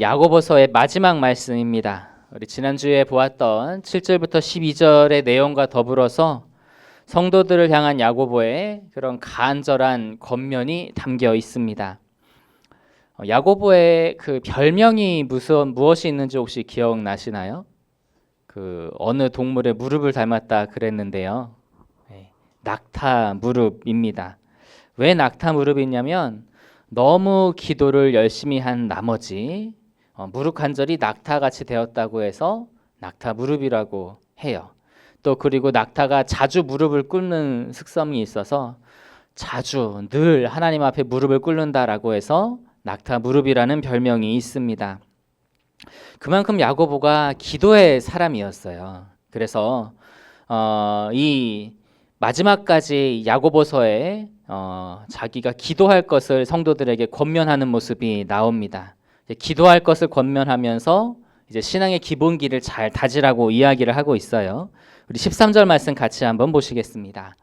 야고보서의 마지막 말씀입니다. 우리 지난주에 보았던 7절부터 12절의 내용과 더불어서 성도들을 향한 야고보의 그런 간절한 권면이 담겨 있습니다. 야고보의 그 별명이 무엇이 있는지 혹시 기억나시나요? 그 어느 동물의 무릎을 닮았다 그랬는데요. 낙타 무릎입니다. 왜 낙타 무릎이냐면 너무 기도를 열심히 한 나머지 무릎 관절이 낙타같이 되었다고 해서 낙타 무릎이라고 해요. 또 그리고 낙타가 자주 무릎을 꿇는 습성이 있어서 자주 늘 하나님 앞에 무릎을 꿇는다라고 해서 낙타 무릎이라는 별명이 있습니다. 그만큼 야고보가 기도의 사람이었어요. 그래서 이 마지막까지 야고보서에 자기가 기도할 것을 성도들에게 권면하는 모습이 나옵니다. 기도할 것을 권면하면서 이제 신앙의 기본기를 잘 다지라고 이야기를 하고 있어요. 우리 13절 말씀 같이 한번 보시겠습니다.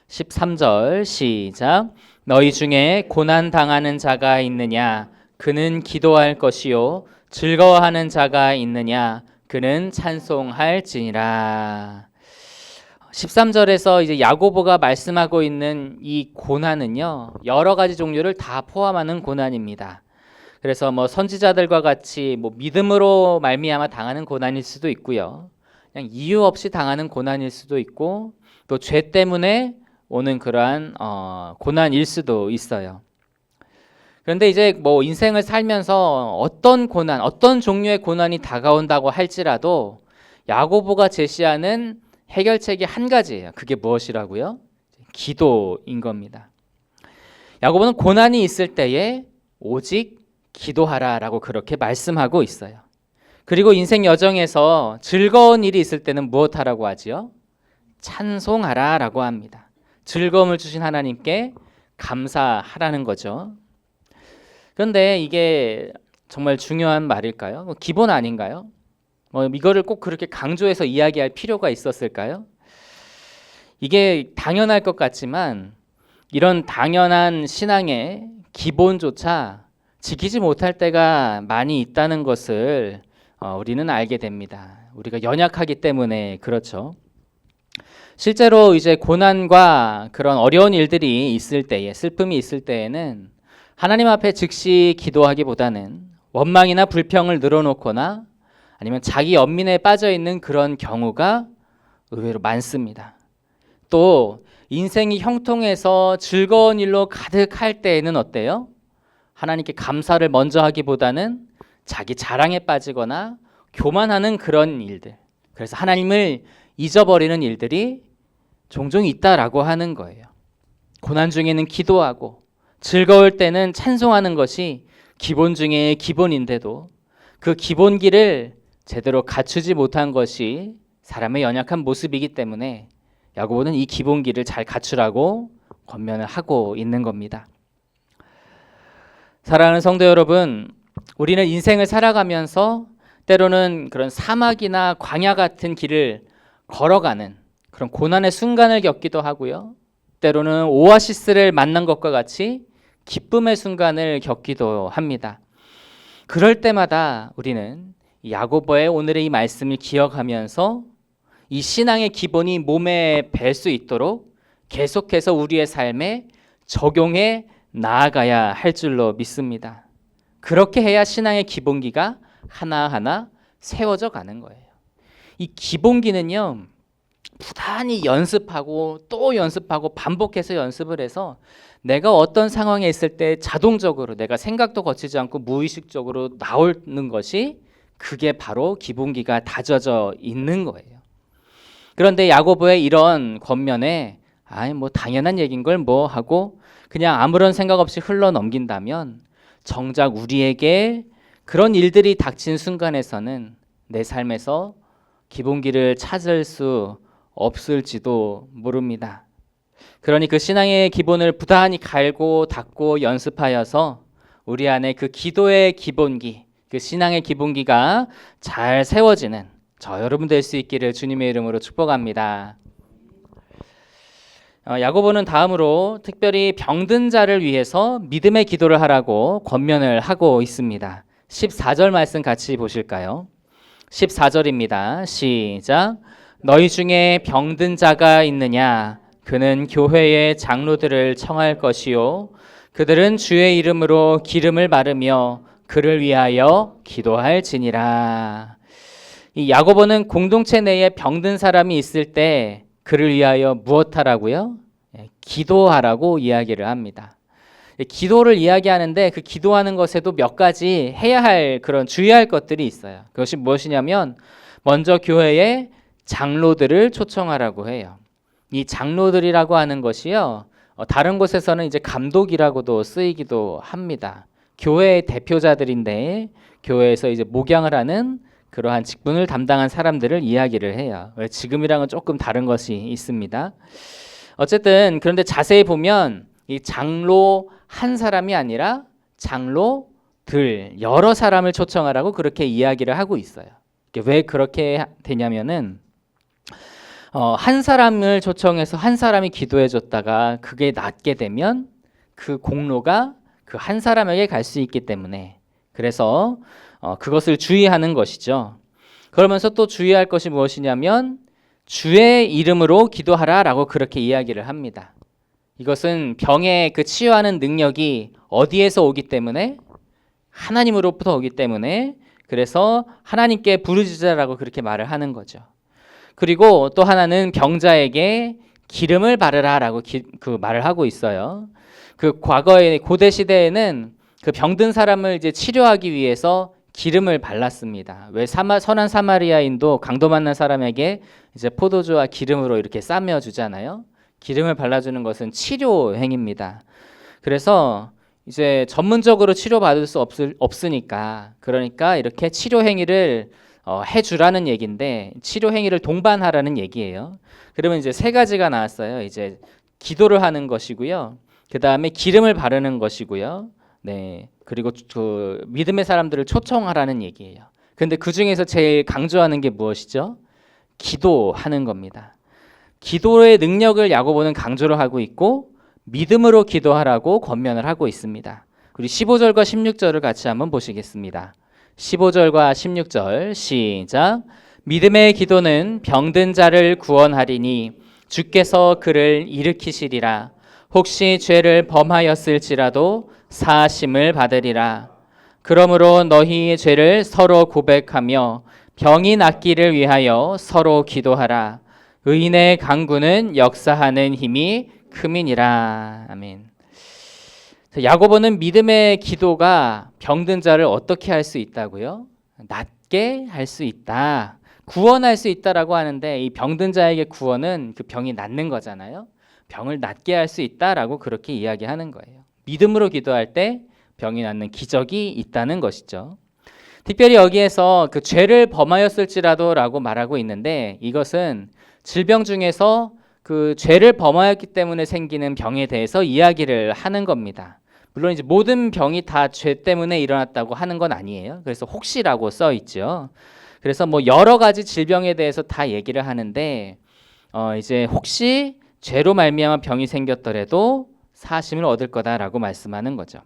13절 시작. 너희 중에 고난 당하는 자가 있느냐? 그는 기도할 것이요. 즐거워하는 자가 있느냐? 그는 찬송할지니라. 13절에서 이제 야고보가 말씀하고 있는 이 고난은요, 여러 가지 종류를 다 포함하는 고난입니다. 그래서 선지자들과 같이 믿음으로 말미암아 당하는 고난일 수도 있고요, 그냥 이유 없이 당하는 고난일 수도 있고, 또 죄 때문에 오는 그러한 고난일 수도 있어요. 그런데 이제 인생을 살면서 어떤 고난, 어떤 종류의 고난이 다가온다고 할지라도 야고보가 제시하는 해결책이 한 가지예요. 그게 무엇이라고요? 기도인 겁니다. 야고보는 고난이 있을 때에 오직 기도하라라고 그렇게 말씀하고 있어요. 그리고 인생 여정에서 즐거운 일이 있을 때는 무엇하라고 하지요? 찬송하라라고 합니다. 즐거움을 주신 하나님께 감사하라는 거죠. 그런데 이게 정말 중요한 말일까요? 기본 아닌가요? 이거를 꼭 그렇게 강조해서 이야기할 필요가 있었을까요? 이게 당연할 것 같지만 이런 당연한 신앙의 기본조차 지키지 못할 때가 많이 있다는 것을 우리는 알게 됩니다. 우리가 연약하기 때문에 그렇죠. 실제로 이제 고난과 그런 어려운 일들이 있을 때에, 슬픔이 있을 때에는 하나님 앞에 즉시 기도하기보다는 원망이나 불평을 늘어놓거나 아니면 자기 연민에 빠져 있는 그런 경우가 의외로 많습니다. 또 인생이 형통해서 즐거운 일로 가득할 때에는 어때요? 하나님께 감사를 먼저 하기보다는 자기 자랑에 빠지거나 교만하는 그런 일들, 그래서 하나님을 잊어버리는 일들이 종종 있다라고 하는 거예요. 고난 중에는 기도하고 즐거울 때는 찬송하는 것이 기본 중에 기본인데도 그 기본기를 제대로 갖추지 못한 것이 사람의 연약한 모습이기 때문에 야고보는 이 기본기를 잘 갖추라고 권면을 하고 있는 겁니다. 사랑하는 성도 여러분, 우리는 인생을 살아가면서 때로는 그런 사막이나 광야 같은 길을 걸어가는 그런 고난의 순간을 겪기도 하고요, 때로는 오아시스를 만난 것과 같이 기쁨의 순간을 겪기도 합니다. 그럴 때마다 우리는 야고보의 오늘의 이 말씀을 기억하면서 이 신앙의 기본이 몸에 뵐 수 있도록 계속해서 우리의 삶에 적용해 나아가야 할 줄로 믿습니다. 그렇게 해야 신앙의 기본기가 하나하나 세워져 가는 거예요. 이 기본기는요, 부단히 연습하고 또 연습하고 반복해서 연습을 해서 내가 어떤 상황에 있을 때 자동적으로 내가 생각도 거치지 않고 무의식적으로 나오는 것이, 그게 바로 기본기가 다져져 있는 거예요. 그런데 야고보의 이런 권면에 당연한 얘기인 걸 하고 그냥 아무런 생각 없이 흘러 넘긴다면 정작 우리에게 그런 일들이 닥친 순간에서는 내 삶에서 기본기를 찾을 수 없을지도 모릅니다. 그러니 그 신앙의 기본을 부단히 갈고 닦고 연습하여서 우리 안에 그 기도의 기본기, 그 신앙의 기본기가 잘 세워지는 저 여러분 될 수 있기를 주님의 이름으로 축복합니다. 야고보는 다음으로 특별히 병든 자를 위해서 믿음의 기도를 하라고 권면을 하고 있습니다. 14절 말씀 같이 보실까요? 14절입니다. 시작. 너희 중에 병든 자가 있느냐? 그는 교회의 장로들을 청할 것이요 그들은 주의 이름으로 기름을 바르며 그를 위하여 기도할지니라. 이 야고보는 공동체 내에 병든 사람이 있을 때 그를 위하여 무엇하라고요? 기도하라고 이야기를 합니다. 기도를 이야기하는데 그 기도하는 것에도 몇 가지 해야 할 그런 주의할 것들이 있어요. 그것이 무엇이냐면 먼저 교회의 장로들을 초청하라고 해요. 이 장로들이라고 하는 것이요, 다른 곳에서는 이제 감독이라고도 쓰이기도 합니다. 교회의 대표자들인데 교회에서 이제 목양을 하는 그러한 직분을 담당한 사람들을 이야기를 해요. 지금이랑은 조금 다른 것이 있습니다. 어쨌든 그런데 자세히 보면 이 장로 한 사람이 아니라 장로들 여러 사람을 초청하라고 그렇게 이야기를 하고 있어요. 왜 그렇게 되냐면은 한 사람을 초청해서 한 사람이 기도해 줬다가 그게 낫게 되면 그 공로가 그 한 사람에게 갈 수 있기 때문에, 그래서 그것을 주의하는 것이죠. 그러면서 또 주의할 것이 무엇이냐면 주의 이름으로 기도하라라고 그렇게 이야기를 합니다. 이것은 병의 그 치유하는 능력이 어디에서 오기 때문에? 하나님으로부터 오기 때문에, 그래서 하나님께 부르짖으라고 그렇게 말을 하는 거죠. 그리고 또 하나는 병자에게 기름을 바르라라고 그 말을 하고 있어요. 그 과거에 고대 시대에는 그 병든 사람을 이제 치료하기 위해서 기름을 발랐습니다. 왜 선한 사마리아인도 강도 만난 사람에게 이제 포도주와 기름으로 이렇게 싸며 주잖아요. 기름을 발라주는 것은 치료 행위입니다. 그래서 이제 전문적으로 치료받을 수 없으니까, 그러니까 이렇게 치료 행위를 해주라는 얘기인데, 치료 행위를 동반하라는 얘기예요. 그러면 이제 세 가지가 나왔어요. 이제 기도를 하는 것이고요, 그 다음에 기름을 바르는 것이고요, 네, 그리고 그 믿음의 사람들을 초청하라는 얘기예요. 근데 그 중에서 제일 강조하는 게 무엇이죠? 기도하는 겁니다. 기도의 능력을 야고보는 강조를 하고 있고 믿음으로 기도하라고 권면을 하고 있습니다. 우리 15절과 16절을 같이 한번 보시겠습니다. 15절과 16절 시작. 믿음의 기도는 병든 자를 구원하리니 주께서 그를 일으키시리라. 혹시 죄를 범하였을지라도 사하심을 받으리라. 그러므로 너희의 죄를 서로 고백하며 병이 낫기를 위하여 서로 기도하라. 의인의 강구는 역사하는 힘이 큼이니라. 아멘. 야고보는 믿음의 기도가 병든 자를 어떻게 할 수 있다고요? 낫게 할 수 있다. 구원할 수 있다라고 하는데, 이 병든 자에게 구원은 그 병이 낫는 거잖아요. 병을 낫게 할 수 있다라고 그렇게 이야기하는 거예요. 믿음으로 기도할 때 병이 낫는 기적이 있다는 것이죠. 특별히 여기에서 그 죄를 범하였을지라도라고 말하고 있는데, 이것은 질병 중에서 그 죄를 범하였기 때문에 생기는 병에 대해서 이야기를 하는 겁니다. 물론 이제 모든 병이 다 죄 때문에 일어났다고 하는 건 아니에요. 그래서 혹시라고 써 있죠. 그래서 뭐 여러 가지 질병에 대해서 다 얘기를 하는데, 이제 혹시 죄로 말미암아 병이 생겼더라도 사심을 얻을 거다라고 말씀하는 거죠.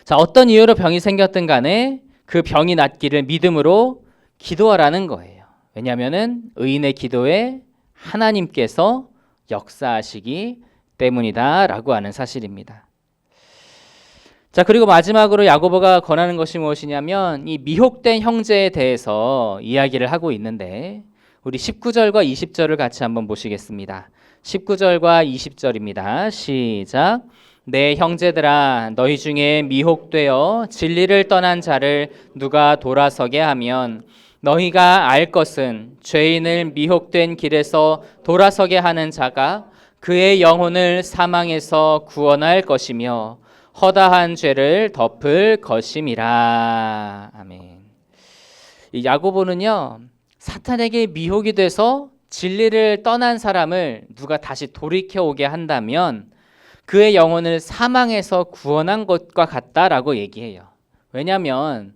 자, 어떤 이유로 병이 생겼든 간에 그 병이 낫기를 믿음으로 기도하라는 거예요. 왜냐하면은 의인의 기도에 하나님께서 역사하시기 때문이다라고 하는 사실입니다. 자, 그리고 마지막으로 야고보가 권하는 것이 무엇이냐면 이 미혹된 형제에 대해서 이야기를 하고 있는데, 우리 19절과 20절을 같이 한번 보시겠습니다. 19절과 20절입니다. 시작. 내 형제들아, 너희 중에 미혹되어 진리를 떠난 자를 누가 돌아서게 하면 너희가 알 것은 죄인을 미혹된 길에서 돌아서게 하는 자가 그의 영혼을 사망에서 구원할 것이며 허다한 죄를 덮을 것임이라. 아멘. 이 야고보는요, 사탄에게 미혹이 돼서 진리를 떠난 사람을 누가 다시 돌이켜 오게 한다면 그의 영혼을 사망에서 구원한 것과 같다라고 얘기해요. 왜냐하면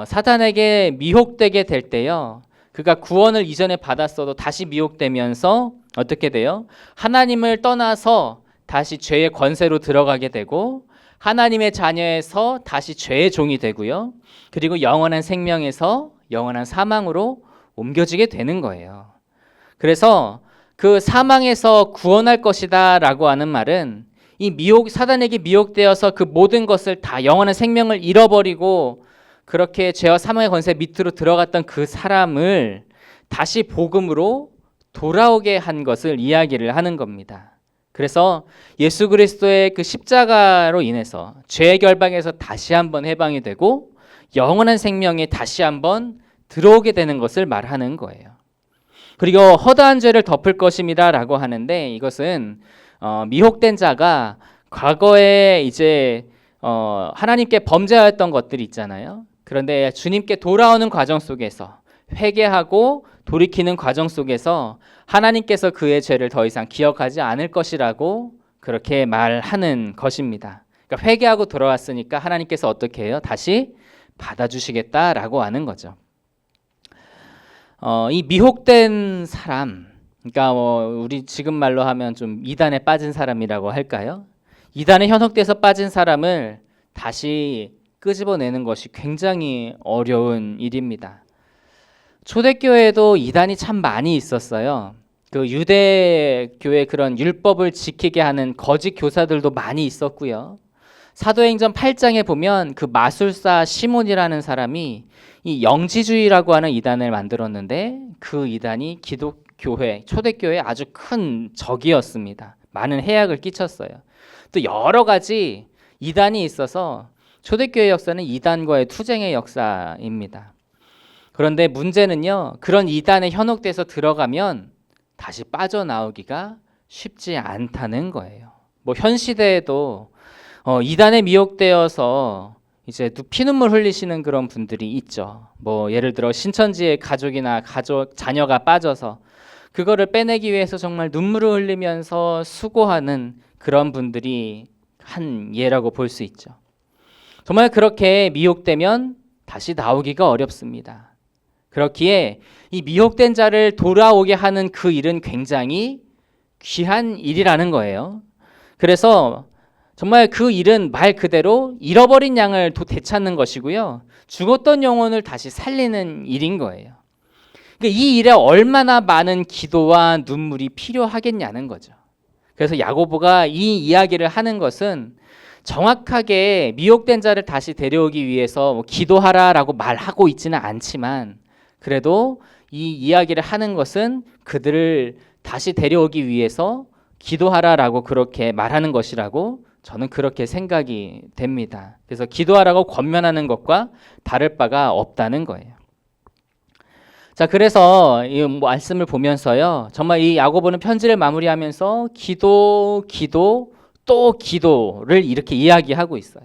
사탄에게 미혹되게 될 때요, 그가 구원을 이전에 받았어도 다시 미혹되면서 어떻게 돼요? 하나님을 떠나서 다시 죄의 권세로 들어가게 되고, 하나님의 자녀에서 다시 죄의 종이 되고요. 그리고 영원한 생명에서 영원한 사망으로 옮겨지게 되는 거예요. 그래서 그 사망에서 구원할 것이다 라고 하는 말은 이 사단에게 미혹되어서 그 모든 것을 다 영원한 생명을 잃어버리고 그렇게 죄와 사망의 권세 밑으로 들어갔던 그 사람을 다시 복음으로 돌아오게 한 것을 이야기를 하는 겁니다. 그래서 예수 그리스도의 그 십자가로 인해서 죄의 결박에서 다시 한번 해방이 되고 영원한 생명에 다시 한번 들어오게 되는 것을 말하는 거예요. 그리고 허다한 죄를 덮을 것입니다 라고 하는데 이것은 미혹된 자가 과거에 이제 하나님께 범죄하였던 것들이 있잖아요. 그런데 주님께 돌아오는 과정 속에서 회개하고 돌이키는 과정 속에서 하나님께서 그의 죄를 더 이상 기억하지 않을 것이라고 그렇게 말하는 것입니다. 그러니까 회개하고 돌아왔으니까 하나님께서 어떻게 해요? 다시 받아주시겠다라고 하는 거죠. 이 미혹된 사람, 그러니까 우리 지금 말로 하면 좀 이단에 빠진 사람이라고 할까요? 이단에 현혹돼서 빠진 사람을 다시 끄집어내는 것이 굉장히 어려운 일입니다. 초대교회에도 이단이 참 많이 있었어요. 그 유대교회 그런 율법을 지키게 하는 거짓 교사들도 많이 있었고요. 사도행전 8장에 보면 그 마술사 시몬이라는 사람이 이 영지주의라고 하는 이단을 만들었는데 그 이단이 기독교회, 초대교회에 아주 큰 적이었습니다. 많은 해악을 끼쳤어요. 또 여러 가지 이단이 있어서 초대교회 역사는 이단과의 투쟁의 역사입니다. 그런데 문제는요, 그런 이단에 현혹돼서 들어가면 다시 빠져나오기가 쉽지 않다는 거예요. 현 시대에도 이단에 미혹되어서 이제 피눈물 흘리시는 그런 분들이 있죠. 예를 들어 신천지의 가족이나 자녀가 빠져서 그거를 빼내기 위해서 정말 눈물을 흘리면서 수고하는 그런 분들이 한 예라고 볼 수 있죠. 정말 그렇게 미혹되면 다시 나오기가 어렵습니다. 그렇기에 이 미혹된 자를 돌아오게 하는 그 일은 굉장히 귀한 일이라는 거예요. 그래서 정말 그 일은 말 그대로 잃어버린 양을 되찾는 것이고요. 죽었던 영혼을 다시 살리는 일인 거예요. 그러니까 이 일에 얼마나 많은 기도와 눈물이 필요하겠냐는 거죠. 그래서 야고보가 이 이야기를 하는 것은 정확하게 미혹된 자를 다시 데려오기 위해서 기도하라라고 말하고 있지는 않지만 그래도 이 이야기를 하는 것은 그들을 다시 데려오기 위해서 기도하라라고 그렇게 말하는 것이라고 저는 그렇게 생각이 됩니다. 그래서 기도하라고 권면하는 것과 다를 바가 없다는 거예요. 자, 그래서 이 말씀을 보면서요, 정말 이 야고보는 편지를 마무리하면서 기도, 또 기도를 이렇게 이야기하고 있어요.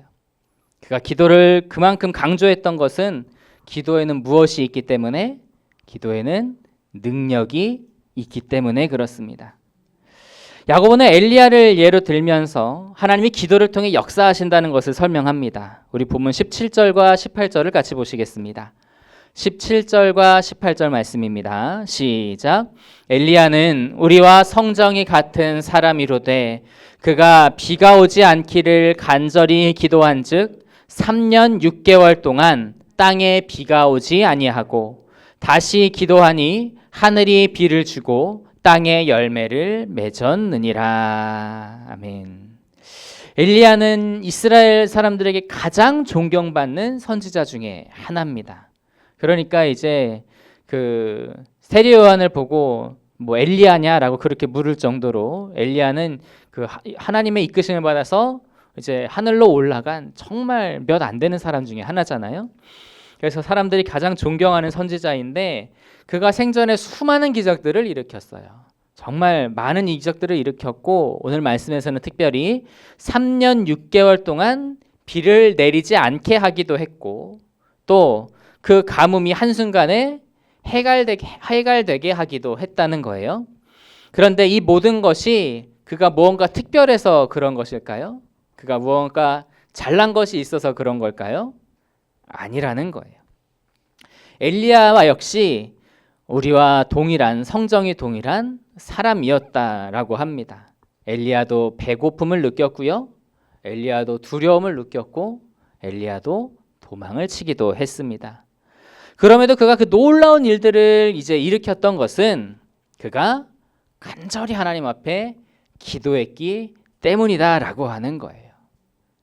그가 기도를 그만큼 강조했던 것은 기도에는 무엇이 있기 때문에? 기도에는 능력이 있기 때문에 그렇습니다. 야고보는 엘리야를 예로 들면서 하나님이 기도를 통해 역사하신다는 것을 설명합니다. 우리 본문 17절과 18절을 같이 보시겠습니다. 17절과 18절 말씀입니다. 시작. 엘리야는 우리와 성정이 같은 사람이로되 그가 비가 오지 않기를 간절히 기도한즉 3년 6개월 동안 땅에 비가 오지 아니하고 다시 기도하니 하늘이 비를 주고 땅에 열매를 맺었느니라. 아멘. 엘리야는 이스라엘 사람들에게 가장 존경받는 선지자 중에 하나입니다. 그러니까 이제 그 세례 요한을 보고 엘리야냐라고 그렇게 물을 정도로 엘리야는 그 하나님의 이끄심을 받아서 이제 하늘로 올라간 정말 몇 안 되는 사람 중에 하나잖아요. 그래서 사람들이 가장 존경하는 선지자인데 그가 생전에 수많은 기적들을 일으켰어요. 정말 많은 기적들을 일으켰고 오늘 말씀에서는 특별히 3년 6개월 동안 비를 내리지 않게 하기도 했고 또 그 가뭄이 한순간에 해갈되게 하기도 했다는 거예요. 그런데 이 모든 것이 그가 무언가 특별해서 그런 것일까요? 그가 무언가 잘난 것이 있어서 그런 걸까요? 아니라는 거예요. 엘리야와 역시 우리와 동일한 성정이 동일한 사람이었다라고 합니다. 엘리야도 배고픔을 느꼈고요. 엘리야도 두려움을 느꼈고 엘리야도 도망을 치기도 했습니다. 그럼에도 그가 그 놀라운 일들을 이제 일으켰던 것은 그가 간절히 하나님 앞에 기도했기 때문이다라고 하는 거예요.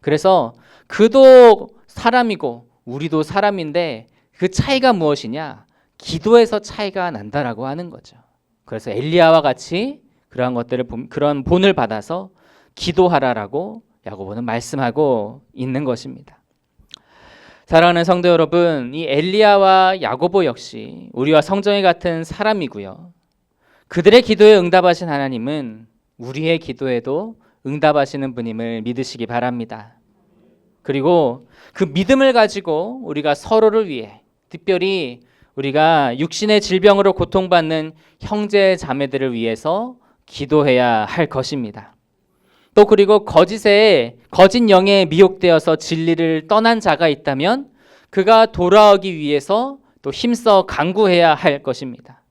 그래서 그도 사람이고 우리도 사람인데 그 차이가 무엇이냐? 기도에서 차이가 난다라고 하는 거죠. 그래서 엘리야와 같이 그러한 것들을 그런 본을 받아서 기도하라라고 야고보는 말씀하고 있는 것입니다. 사랑하는 성도 여러분, 이 엘리야와 야고보 역시 우리와 성정이 같은 사람이고요. 그들의 기도에 응답하신 하나님은 우리의 기도에도 응답하시는 분임을 믿으시기 바랍니다. 그리고 그 믿음을 가지고 우리가 서로를 위해, 특별히 우리가 육신의 질병으로 고통받는 형제 자매들을 위해서 기도해야 할 것입니다. 또 그리고 거짓 영에 미혹되어서 진리를 떠난 자가 있다면 그가 돌아오기 위해서 또 힘써 간구해야 할 것입니다.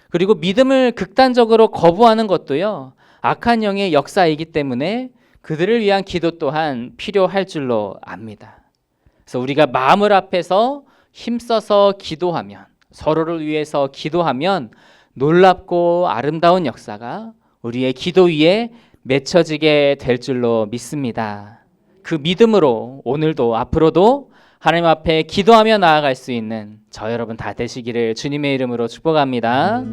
그리고 믿음을 극단적으로 거부하는 것도요, 악한 영의 역사이기 때문에 그들을 위한 기도 또한 필요할 줄로 압니다. 그래서 우리가 마음을 합해서 힘써서 기도하면, 서로를 위해서 기도하면 놀랍고 아름다운 역사가 우리의 기도 위에 맺혀지게 될 줄로 믿습니다. 그 믿음으로 오늘도 앞으로도 하나님 앞에 기도하며 나아갈 수 있는 저 여러분 다 되시기를 주님의 이름으로 축복합니다.